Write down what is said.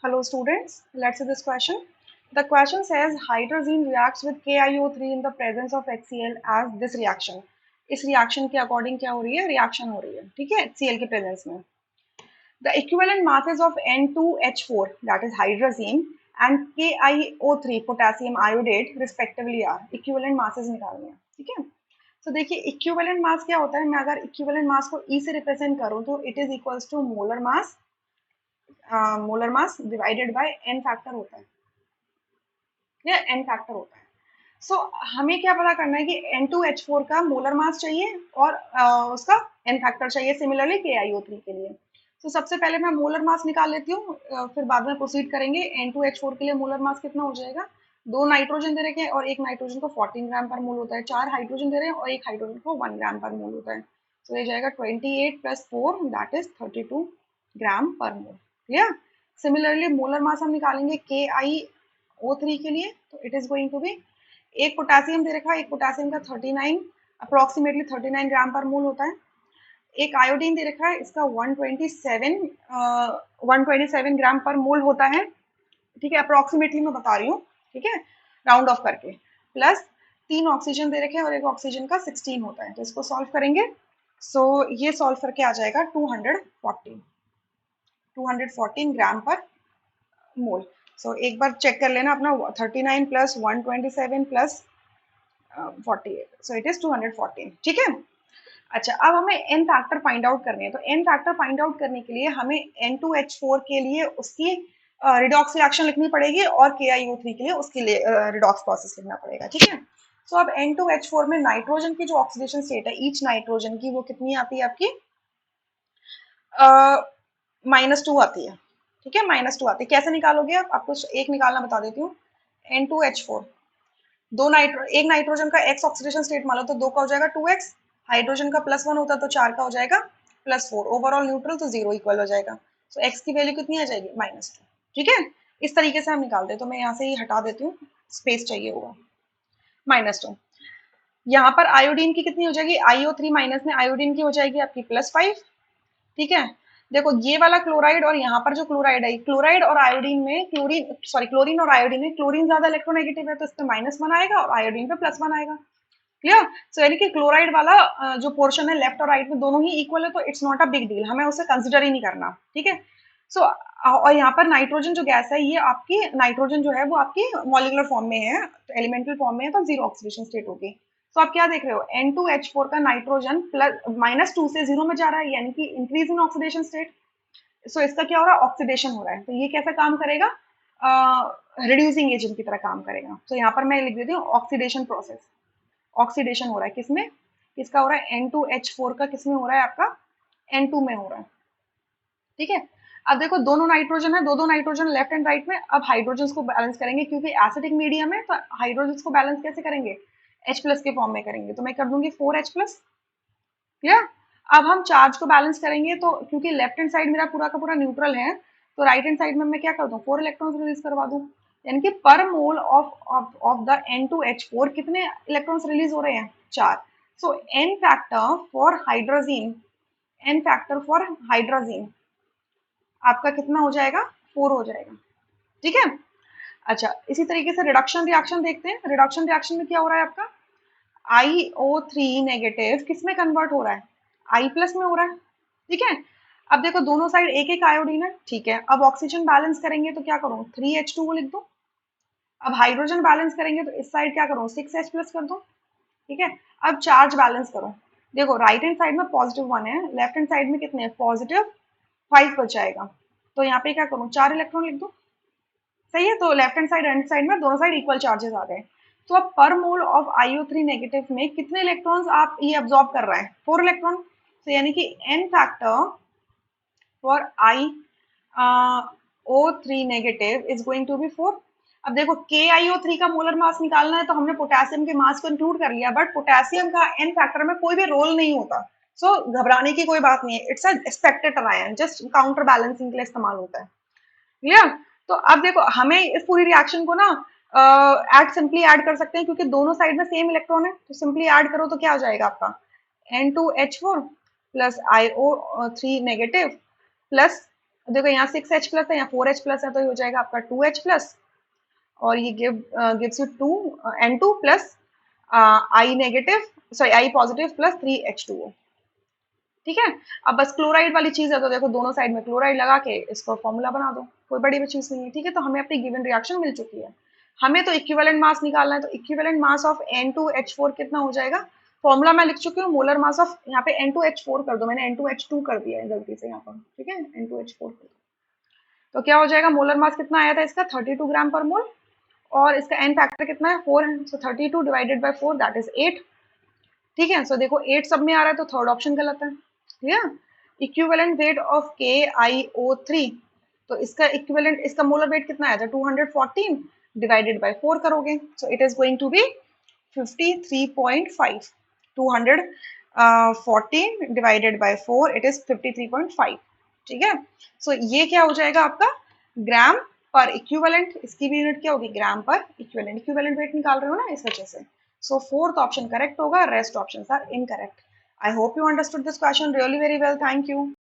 Hello students, let's see this question. The question says hydrazine reacts with KiO3 in the presence of HCl as this reaction. इस reaction के according क्या हो रही है? Reaction हो रही है, ठीक है, HCl के presence में. The equivalent masses of N2H4 that is hydrazine and KiO3 potassium iodide respectively are. Equivalent masses निकालने हैं, ठीक है. तो देखिए equivalent mass क्या होता है? मैं अगर equivalent mass को E से represent करूँ तो it is equals to molar mass divided by n factor होता है, या n फैक्टर होता है. सो हमें क्या पता करना है कि N2H4 का मोलर मास चाहिए और उसका n फैक्टर चाहिए, सिमिलरली KiO3 के लिए. तो सबसे पहले मैं मोलर मास निकाल लेती हूँ, फिर बाद में प्रोसीड करेंगे. N2H4 के लिए मोलर मास कितना हो जाएगा? दो नाइट्रोजन दे रखे हैं और एक नाइट्रोजन को 14 ग्राम पर मोल होता है, चार हाइड्रोजन दे रहे हैं और एक हाइड्रोजन को 1 ग्राम पर मोल होता है. तो ये जाएगा 28 plus 4 that is 32 gram per mole. Clear? Similarly molar mass हम निकालेंगे KiO3 के लिए, तो it is going to be, एक पोटेशियम दे रखा है, एक पोटेशियम का 39 अप्रोक्सीमेटली 39 ग्राम पर मोल होता है. एक आयोडीन दे रखा है, इसका 127 ग्राम पर मोल होता है, ठीक है, अप्रोक्सीमेटली मैं बता रही हूँ, ठीक है, राउंड ऑफ करके. प्लस तीन ऑक्सीजन दे रखे हैं और एक ऑक्सीजन का 16 होता है. तो इसको सॉल्व करेंगे. सो ये सॉल्व करके आ जाएगा 214 ग्राम पर मोल. सो एक बार चेक कर लेना अपना, 39 plus 127 plus 48, so it is 214. ठीक है. अच्छा, अब हमें एन फैक्टर फाइंड आउट करने हैं. तो एन फैक्टर फाइंड आउट करने के लिए हमें N2H4 के लिए उसकी रिडॉक्स रिएक्शन लिखनी पड़ेगी और KiO3 के लिए उसके लिए रिडॉक्स प्रोसेस लिखना पड़ेगा. ठीक है. सो अब N2H4 में नाइट्रोजन की जो ऑक्सीडेशन स्टेट है ईच नाइट्रोजन की, वो कितनी आती है आपकी? -2 आती है. ठीक है, -2 आती है. कैसे निकालोगे आप? आपको एक निकालना बता देती हूँ. N2H4, एक नाइट्रोजन का एक्स ऑक्सीडेशन स्टेट मान लो तो 2 का हो जाएगा 2x, हाइड्रोजन का +1 होता तो 4 का हो जाएगा +4, ओवरऑल न्यूट्रल तो 0 इक्वल हो जाएगा. सो एक्स की वैल्यू कितनी आ जाएगी? -2. ठीक है. इस तरीके से हम निकालते हैं. तो मैं यहाँ से ही हटा देती हूँ, स्पेस चाहिए होगा. -2. यहाँ पर आयोडीन की कितनी हो जाएगी? IO3 माइनस में आयोडीन की हो जाएगी आपकी +5. ठीक है. देखो ये वाला क्लोराइड और यहाँ पर जो क्लोराइड है, क्लोराइड और आयोडीन में क्लोरीन और आयोडीन में क्लोरीन ज्यादा इलेक्ट्रोनेगेटिव है तो इस पे -1 आएगा और आयोडीन पे +1 आएगा. क्लियर? सो यानी कि क्लोराइड वाला जो पोर्शन है लेफ्ट और राइट में दोनों ही इक्वल है तो it's not a big deal, हमें उसे कंसिडर ही नहीं करना. ठीक है. सो और यहाँ पर नाइट्रोजन जो गैस है, ये आपकी नाइट्रोजन जो है वो आपकी मॉलिकुलर फॉर्म में है, तो एलिमेंटल फॉर्म में है, तो जीरो ऑक्सीडेशन स्टेट होगी. तो आप क्या देख रहे हो? N2H4 का नाइट्रोजन -2 से 0 में जा रहा है, यानी कि इंक्रीज इन ऑक्सीडेशन स्टेट. सो इसका क्या हो रहा है? ऑक्सीडेशन हो रहा है. तो ये कैसा काम करेगा? रिड्यूसिंग एजेंट की तरह काम करेगा. तो यहाँ पर मैं लिख देती हूँ ऑक्सीडेशन प्रोसेस. ऑक्सीडेशन हो रहा है किसमें? किसका हो रहा है? N2H4 का किसमें हो रहा है? आपका N2 में हो रहा है. ठीक है. अब देखो दोनों नाइट्रोजन है, दो नाइट्रोजन लेफ्ट एंड राइट में. अब हाइड्रोजन को बैलेंस करेंगे क्योंकि एसिडिक मीडियम है, तो हाइड्रोजन को बैलेंस कैसे करेंगे? H+ के फॉर्म में करेंगे. तो मैं कर दूंगी 4H+. क्लियर? अब हम चार्ज को बैलेंस करेंगे तो क्योंकि लेफ्ट हैंड साइड मेरा पूरा का पूरा न्यूट्रल है, तो राइट हैंड साइड में मैं क्या कर दूं? 4 इलेक्ट्रॉन्स रिलीज करवा दूं. यानी कि पर मोल ऑफ द N2H4 कितने इलेक्ट्रॉन्स रिलीज हो रहे हैं? 4. सो एन फैक्टर फॉर हाइड्रोजीन आपका कितना हो जाएगा? 4 हो जाएगा. ठीक है. अच्छा, इसी तरीके से रिडक्शन रिएक्शन देखते हैं. रिडक्शन रिएक्शन में क्या हो रहा है आपका? IO3 नेगेटिव किस में कन्वर्ट हो रहा है? I+ में हो रहा है. ठीक है. अब देखो दोनों साइड एक एक आयोडीन है. ठीक है. अब ऑक्सीजन बैलेंस करेंगे तो क्या करूं? 3H2 को लिख दो. अब हाइड्रोजन बैलेंस करेंगे तो इस साइड क्या करूं? 6H+ कर दो. ठीक है. अब चार्ज बैलेंस करो. देखो राइट हैंड साइड में +1 है, लेफ्ट हैंड साइड में कितने हैं? +5 बच जाएगा. तो यहाँ पे क्या करूं? 4 इलेक्ट्रॉन लिख दो. सही है. तो लेफ्ट हैंड साइड में दोनों साइड इक्वल चार्जेस आ गए. तो अब पर मोल ऑफ IO3 नेगेटिव में कितने इलेक्ट्रॉन्स आप ये अब्सॉर्ब कर रहा है? 4 इलेक्ट्रॉन. तो यानी कि n factor for IO3 negative is going to be 4. अब देखो KiO3 का मोलर मास निकालना है तो हमने पोटेशियम के मास को इंक्लूड कर लिया, बट पोटेशियम का एन फैक्टर में कोई भी रोल नहीं होता. सो घबराने की कोई बात नहीं है. It's a Spectator ion, just counter balancing के लिए इस्तेमाल होता है. क्लियर? तो अब देखो हमें इस पूरी रिएक्शन को ना सिंपली ऐड कर सकते हैं क्योंकि दोनों साइड में सेम इलेक्ट्रॉन है. तो सिंपली ऐड करो तो क्या हो जाएगा आपका? N2H4 plus IO3 negative plus तो देखो यहाँ 6H प्लस है, यहाँ 4H प्लस है, तो ये हो जाएगा आपका 2H प्लस, और ये gives you 2 N2 plus I negative, sorry I positive plus 3H2O। ठीक है। अब बस क्लोराइड वाली चीज है, तो देखो दोनों साइड में क्लोराइड लगा के इसको फॉर्मूला बना दो, कोई बड़ी भी चीज नहीं है। ठीक है, तो हमें अपनी गिवन रिएक्शन मिल चुकी है। हमें तो इक्विवेलेंट मास निकालना है, तो इक्विवेलेंट मास ऑफ N2H4 कितना हो जाएगा? फॉर्मूला मैं लिख चुकी हूँ, मोलर मास ऑफ, यहाँ पे N2H4 कर दो, मैंने N2H2 कर दिया है गलती से यहाँ पर। ठीक है, N2H4 कर दो, तो क्या हो जाएगा? मोलर मास कितना आया था इसका? 32 ग्राम पर मोल, और इसका एन फैक्टर कितना है? 4 है, सो 32 डिवाइडेड बाय 4 दैट इज 8। ठीक है, सो देखो 8 सब में आ रहा है, तो थर्ड ऑप्शन गलत है। Clear? Equivalent weight of KiO3, तो इसका इक्विवेलेंट, इसका मोलर वेट कितना आया था? 214 डिवाइडेड बाय 4 करोगे, so it is going to be 53.5। 214 divided by 4 it is 53.5। ठीक है, सो ये क्या हो जाएगा आपका? ग्राम पर इक्विवेलेंट, इसकी भी यूनिट क्या होगी? ग्राम पर इक्विवेलेंट। इक्विवेलेंट वेट निकाल रहे हो ना इस वजह से। So fourth option correct होगा, rest options are incorrect. I hope you understood this question really very well. Thank you.